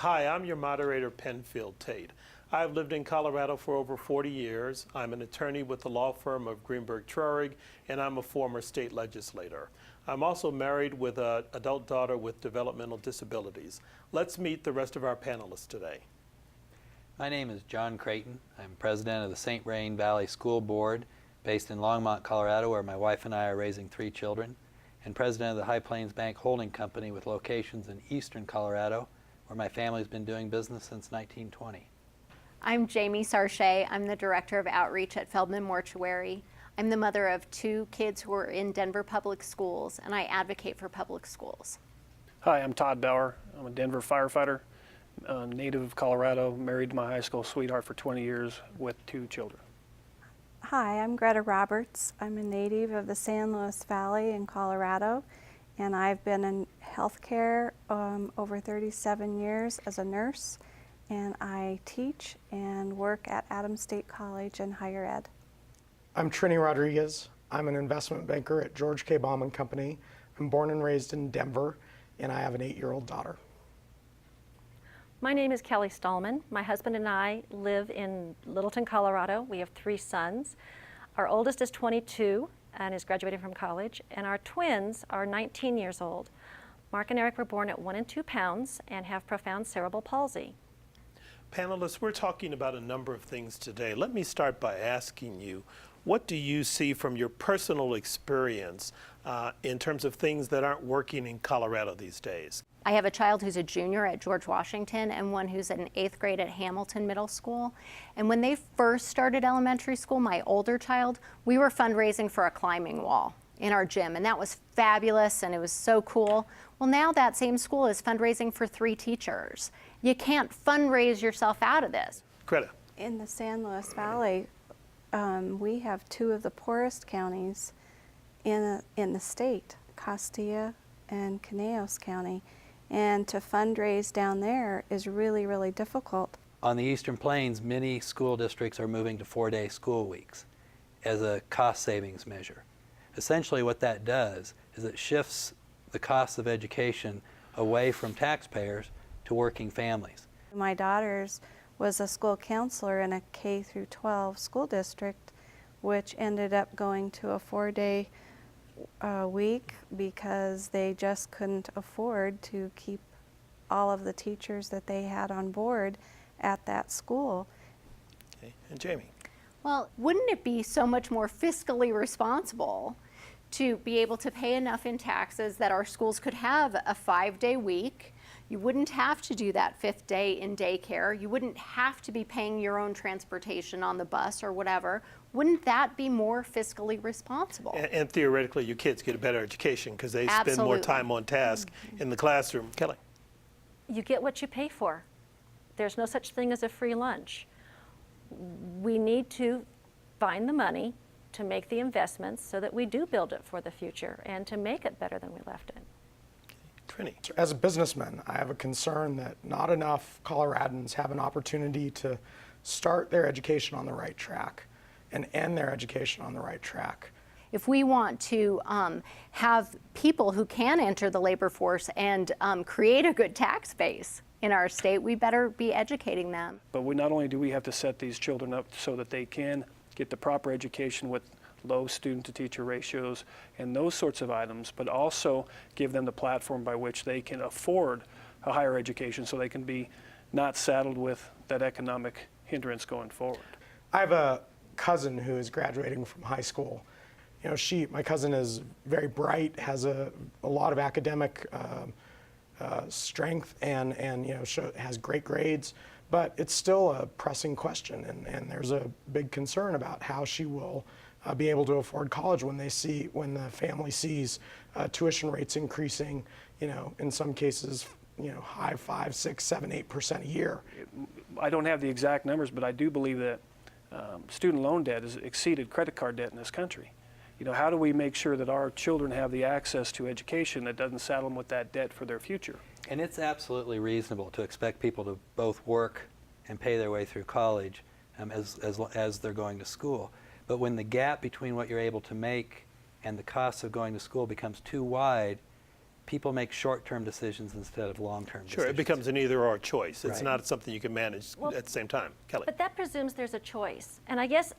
Hi, I'm your moderator, Penfield Tate. I've lived in Colorado for over 40 years. I'm an attorney with the law firm of Greenberg Traurig, and I'm a former state legislator. I'm also married with an adult daughter with developmental disabilities. Let's meet the rest of our panelists today. My name is John Creighton. I'm president of the St. Vrain Valley School Board based in Longmont, Colorado, where my wife and I are raising 3 children, and president of the High Plains Bank Holding Company with locations in eastern Colorado, where my family's been doing business since 1920. I'm Jamie Sarche. I'm the Director of Outreach at Feldman Mortuary. I'm the mother of 2 kids who are in Denver Public Schools, and I advocate for public schools. Hi, I'm Todd Bower. I'm a Denver firefighter, native of Colorado, married to my high school sweetheart for 20 years with 2 children. Hi, I'm Greta Roberts. I'm a native of the San Luis Valley in Colorado, and I've been in healthcare over 37 years as a nurse, and I teach and work at Adams State College in higher ed. I'm Trinidad Rodriguez. I'm an investment banker at George K. Baum & Company. I'm born and raised in Denver, and I have an 8-year-old daughter. My name is Kelly Stahlman. My husband and I live in Littleton, Colorado. We have 3 sons. Our oldest is 22 and is graduating from college, and our twins are 19 years old. Mark and Eric were born at 1 and 2 pounds and have profound cerebral palsy. Panelists, we're talking about a number of things today. Let me start by asking you, what do you see from your personal experience in terms of things that aren't working in Colorado these days? I have a child who's a junior at George Washington and one who's in 8th grade at Hamilton Middle School. And when they first started elementary school, my older child, we were fundraising for a climbing wall in our gym, and that was fabulous and it was so cool. Well, now that same school is fundraising for 3 teachers. You can't fundraise yourself out of this. Greta. In the San Luis Valley, we have 2 of the poorest counties in the state, Castilla and Conejos County. And to fundraise down there is really, really difficult. On the Eastern Plains, many school districts are moving to 4-day school weeks as a cost savings measure. Essentially what that does is it shifts the costs of education away from taxpayers to working families. My daughter's was a school counselor in a K through 12 school district, which ended up going to a 4-day week because they just couldn't afford to keep all of the teachers that they had on board at that school. Okay. And Jamie. Well, wouldn't it be so much more fiscally responsible to be able to pay enough in taxes that our schools could have a 5-day week? You wouldn't have to do that 5th day in daycare. You wouldn't have to be paying your own transportation on the bus or whatever. Wouldn't that be more fiscally responsible? And theoretically, your kids get a better education because they spend Absolutely. more time on task in the classroom. Kelly. You get what you pay for. There's no such thing as a free lunch. We need to find the money to make the investments so that we do build it for the future and to make it better than we left it. Trini. As a businessman, I have a concern that not enough Coloradans have an opportunity to start their education on the right track and end their education on the right track. If we want to have people who can enter the labor force and create a good tax base in our state, we better be educating them. But not only do we have to set these children up so that they can get the proper education with low student-to-teacher ratios and those sorts of items, but also give them the platform by which they can afford a higher education so they can be not saddled with that economic hindrance going forward. I have a cousin who is graduating from high school. You know, my cousin is very bright, has a lot of academic strength, and you know, has great grades, but it's still a pressing question, and there's a big concern about how she will be able to afford college when the family sees tuition rates increasing, you know, in some cases, you know, high 5, 6, 7, 8% a year. I don't have the exact numbers, but I do believe that student loan debt has exceeded credit card debt in this country. You know, how do we make sure that our children have the access to education that doesn't saddle them with that debt for their future? And it's absolutely reasonable to expect people to both work and pay their way through college as they're going to school. But when the gap between what you're able to make and the costs of going to school becomes too wide, people make short-term decisions instead of long-term Sure, decisions. it becomes an either-or choice. It's Right. not something you can manage at the same time. Kelly? But that presumes there's a choice. And I guess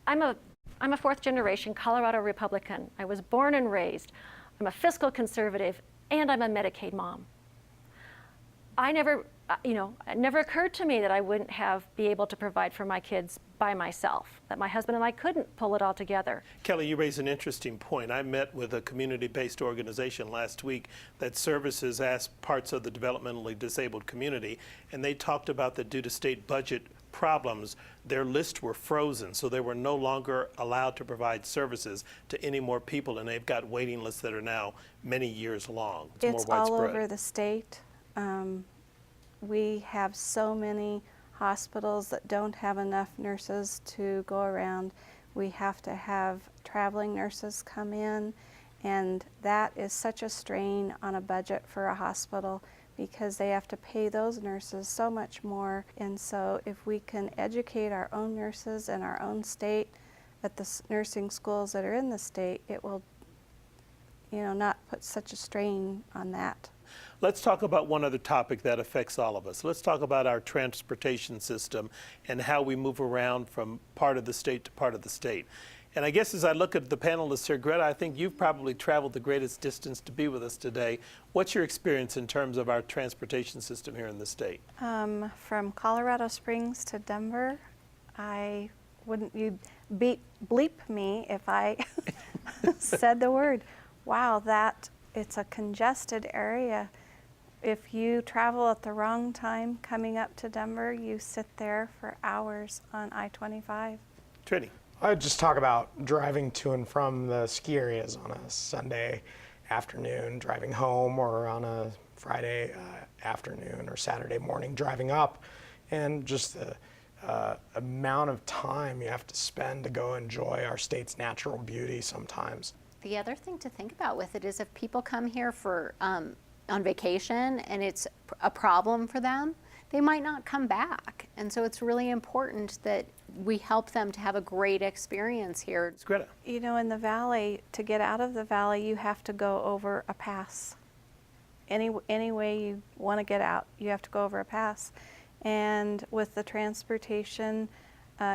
I'm a fourth generation Colorado Republican. I was born and raised. I'm a fiscal conservative, and I'm a Medicaid mom. It never occurred to me that I wouldn't be able to provide for my kids by myself, that my husband and I couldn't pull it all together. Kelly, you raise an interesting point. I met with a community-based organization last week that services parts of the developmentally disabled community, and they talked about that due to state budget problems, their lists were frozen, so they were no longer allowed to provide services to any more people, and they've got waiting lists that are now many years long. It's more all widespread. over the state. We have so many hospitals that don't have enough nurses to go around. We have to have traveling nurses come in, and that is such a strain on a budget for a hospital because they have to pay those nurses so much more. And so if we can educate our own nurses in our own state at the nursing schools that are in the state, it will, not put such a strain on that. Let's talk about one other topic that affects all of us. Let's talk about our transportation system and how we move around from part of the state to part of the state. And I guess as I look at the panelists here, Greta, I think you've probably traveled the greatest distance to be with us today. What's your experience in terms of our transportation system here in the state? From Colorado Springs to Denver, you'd bleep me if I said the word. Wow, it's a congested area. If you travel at the wrong time coming up to Denver, you sit there for hours on I-25. Trini? I'd just talk about driving to and from the ski areas on a Sunday afternoon, driving home, or on a Friday afternoon or Saturday morning driving up, and just the amount of time you have to spend to go enjoy our state's natural beauty sometimes. The other thing to think about with it is if people come here for on vacation and it's a problem for them, they might not come back. And so it's really important that we help them to have a great experience here. It's Greta. In the valley, to get out of the valley, you have to go over a pass. Any way you want to get out, you have to go over a pass. And with the transportation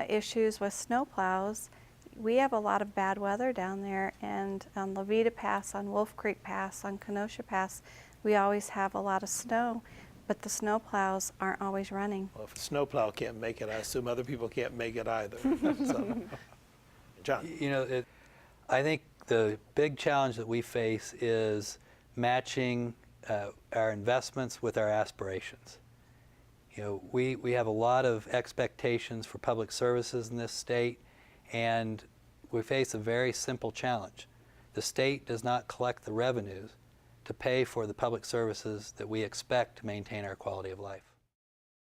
issues with snowplows, we have a lot of bad weather down there, and on Levita Pass, on Wolf Creek Pass, on Kenosha Pass, we always have a lot of snow, but the snow plows aren't always running. Well, if a snowplow can't make it, I assume other people can't make it either. So, John? I think the big challenge that we face is matching our investments with our aspirations. We have a lot of expectations for public services in this state, and we face a very simple challenge. The state does not collect the revenues to pay for the public services that we expect to maintain our quality of life.